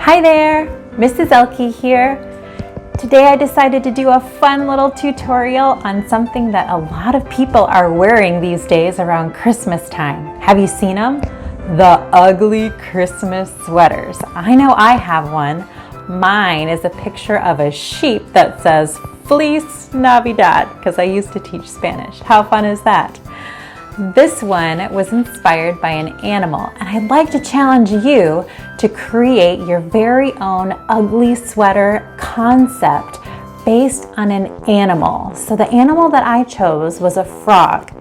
Hi there, Mrs. Ehlke here. Today I decided to do a fun little tutorial on something that a lot of people are wearing these days around Christmas time. Have you seen them? The ugly Christmas sweaters. I know I have one. Mine is a picture of a sheep that says Feliz Navidad because I used to teach Spanish. How fun is that? This one was inspired by an animal, and I'd like to challenge you to create your very own ugly sweater concept based on an animal. So the animal that I chose was a frog,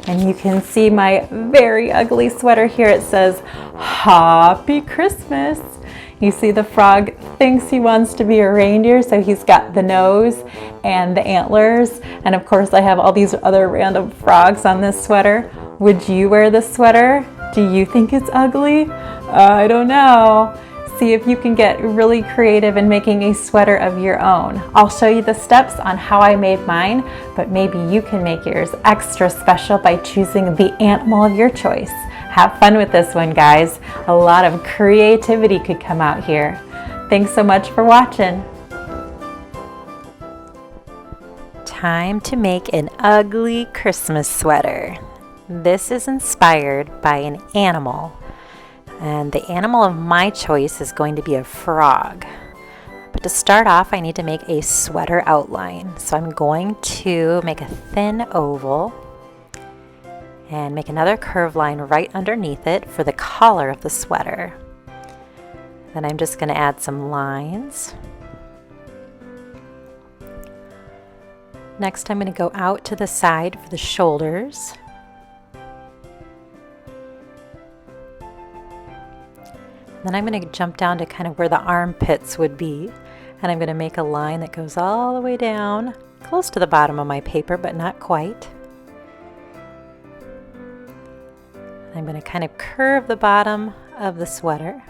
and you can see my very ugly sweater here. It says Happy Christmas. You see the frog thinks he wants to be a reindeer, so he's got the nose and the antlers. And of course I have all these other random frogs on this sweater. Would you wear this sweater? Do you think it's ugly? I don't know. See if you can get really creative in making a sweater of your own. I'll show you the steps on how I made mine, but maybe you can make yours extra special by choosing the animal of your choice. Have fun with this one, guys. A lot of creativity could come out here. Thanks so much for watching. Time to make an ugly Christmas sweater. This is inspired by an animal, and the animal of my choice is going to be a frog. But to start off, I need to make a sweater outline. So I'm going to make a thin oval and make another curved line right underneath it for the collar of the sweater. Then I'm just going to add some lines. Next, I'm going to go out to the side for the shoulders. Then I'm going to jump down to kind of where the armpits would be, and I'm going to make a line that goes all the way down, close to the bottom of my paper, but not quite. I'm going to kind of curve the bottom of the sweater.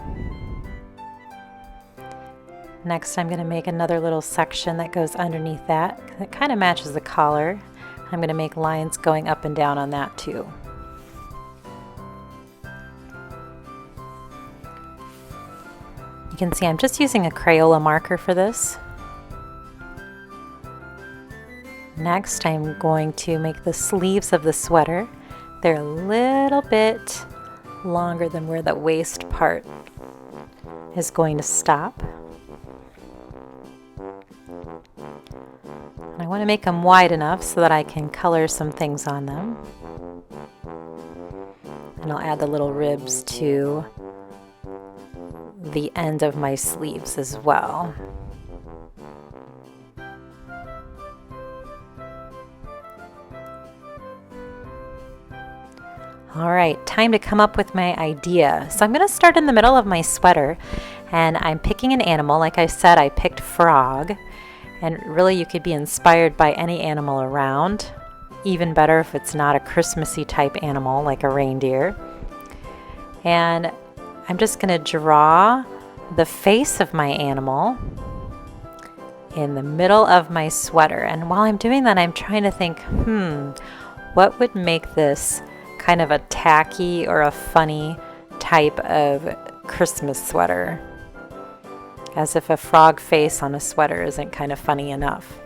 Next, I'm going to make another little section that goes underneath that. That kind of matches the collar. I'm going to make lines going up and down on that too. You can see I'm just using a Crayola marker for this. Next, I'm going to make the sleeves of the sweater. They're a little bit longer than where the waist part is going to stop. And I want to make them wide enough so that I can color some things on them. And I'll add the little ribs to the end of my sleeves as well. All right, time to come up with my idea. So I'm going to start in the middle of my sweater, and I'm picking an animal. Like I said, I picked frog, and really you could be inspired by any animal around. Even better if it's not a Christmassy type animal like a reindeer. And I'm just going to draw the face of my animal in the middle of my sweater. And while I'm doing that, I'm trying to think, what would make this kind of a tacky or a funny type of Christmas sweater? As if a frog face on a sweater isn't kind of funny enough.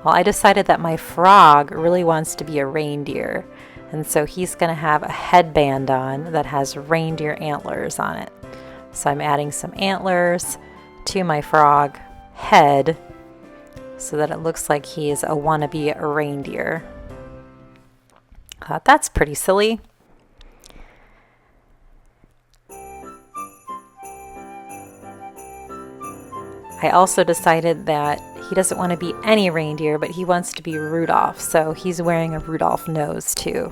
Well, I decided that my frog really wants to be a reindeer. And so he's going to have a headband on that has reindeer antlers on it. So I'm adding some antlers to my frog head so that it looks like he is a wannabe reindeer. I thought that's pretty silly. I also decided that he doesn't want to be any reindeer, but he wants to be Rudolph, so he's wearing a Rudolph nose too.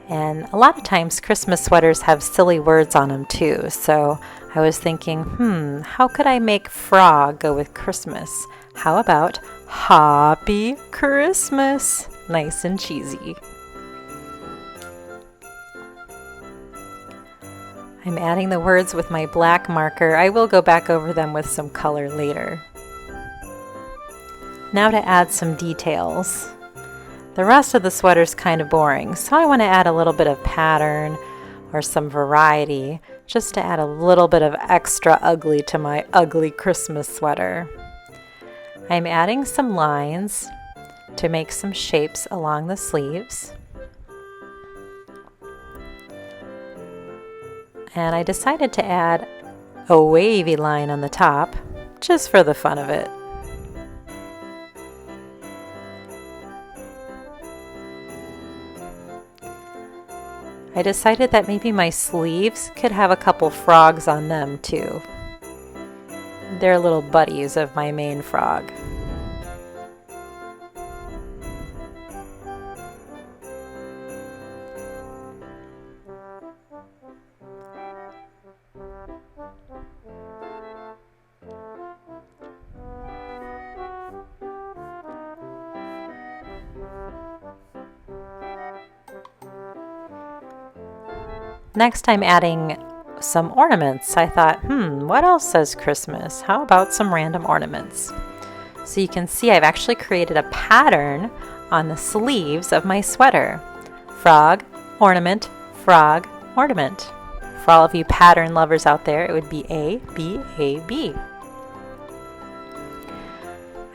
And a lot of times Christmas sweaters have silly words on them too, so I was thinking, how could I make frog go with Christmas? How about Happy Christmas? Nice and cheesy. I'm adding the words with my black marker. I will go back over them with some color later. Now to add some details. The rest of the sweater's kind of boring, so I want to add a little bit of pattern or some variety just to add a little bit of extra ugly to my ugly Christmas sweater. I'm adding some lines to make some shapes along the sleeves. And I decided to add a wavy line on the top, just for the fun of it. I decided that maybe my sleeves could have a couple frogs on them too. They're little buddies of my main frog. Next, I'm adding some ornaments. I thought, what else says Christmas? How about some random ornaments? So you can see I've actually created a pattern on the sleeves of my sweater. Frog, ornament, frog, ornament. For all of you pattern lovers out there, it would be A, B, A, B.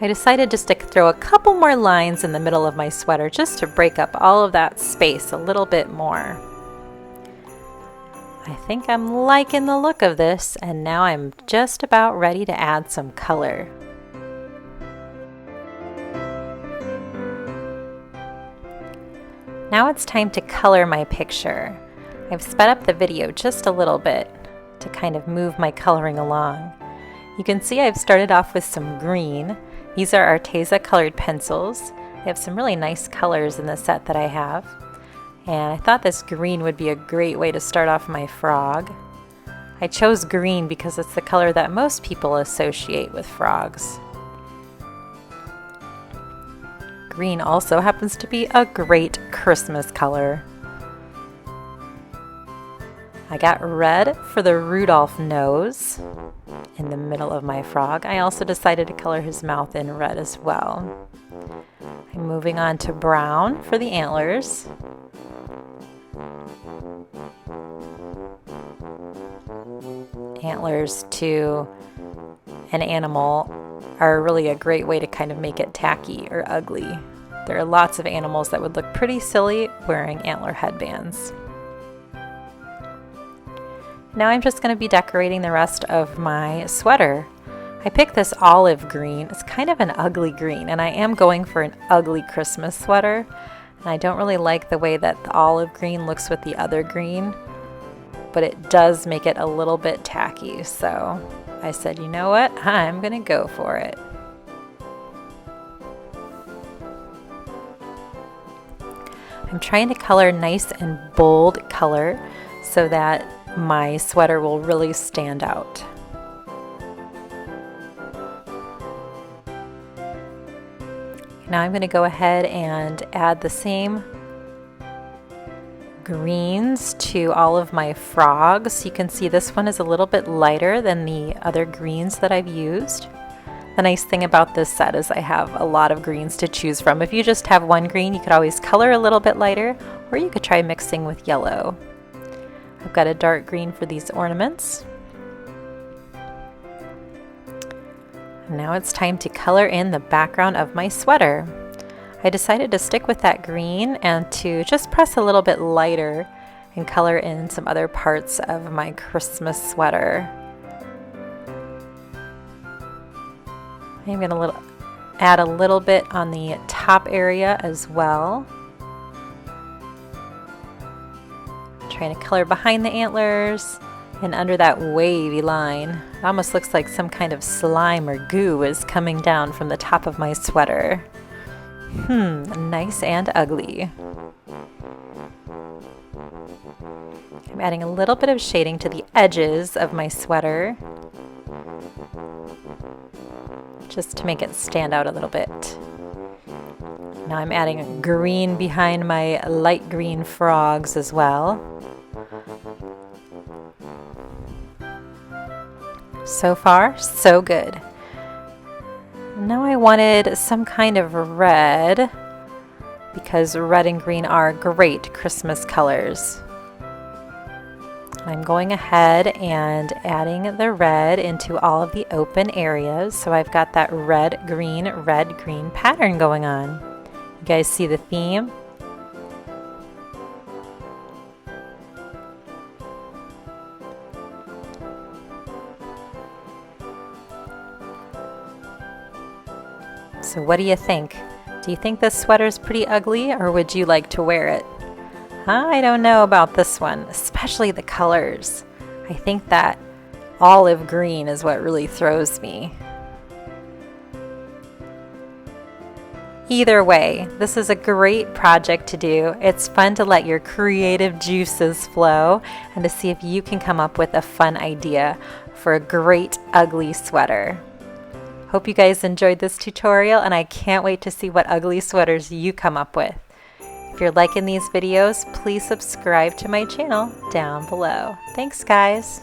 I decided just to throw a couple more lines in the middle of my sweater just to break up all of that space a little bit more. I think I'm liking the look of this, and now I'm just about ready to add some color. Now it's time to color my picture. I've sped up the video just a little bit to kind of move my coloring along. You can see I've started off with some green. These are Arteza colored pencils. They have some really nice colors in the set that I have. And I thought this green would be a great way to start off my frog. I chose green because it's the color that most people associate with frogs. Green also happens to be a great Christmas color. I got red for the Rudolph nose in the middle of my frog. I also decided to color his mouth in red as well. I'm moving on to brown for the antlers. Antlers to an animal are really a great way to kind of make it tacky or ugly. There are lots of animals that would look pretty silly wearing antler headbands. Now I'm just going to be decorating the rest of my sweater. I picked this olive green. It's kind of an ugly green, and I am going for an ugly Christmas sweater. And I don't really like the way that the olive green looks with the other green, but it does make it a little bit tacky. So I said, you know what? I'm going to go for it. I'm trying to color nice and bold color so that my sweater will really stand out. Now I'm going to go ahead and add the same greens to all of my frogs. You can see this one is a little bit lighter than the other greens that I've used. The nice thing about this set is I have a lot of greens to choose from. If you just have one green, you could always color a little bit lighter, or you could try mixing with yellow. I've got a dark green for these ornaments. Now it's time to color in the background of my sweater. I decided to stick with that green and to just press a little bit lighter and color in some other parts of my Christmas sweater. I'm going to add a little bit on the top area as well. Trying to color behind the antlers and under that wavy line. It almost looks like some kind of slime or goo is coming down from the top of my sweater. Nice and ugly. I'm adding a little bit of shading to the edges of my sweater, just to make it stand out a little bit. Now I'm adding green behind my light green frogs as well. So far, so good. Now I wanted some kind of red, because red and green are great Christmas colors. I'm going ahead and adding the red into all of the open areas. So I've got that red, green pattern going on. You guys see the theme? So what do you think? Do you think this sweater's pretty ugly, or would you like to wear it? I don't know about this one, especially the colors. I think that olive green is what really throws me. Either way, this is a great project to do. It's fun to let your creative juices flow and to see if you can come up with a fun idea for a great ugly sweater. Hope you guys enjoyed this tutorial, and I can't wait to see what ugly sweaters you come up with. If you're liking these videos, please subscribe to my channel down below. Thanks, guys.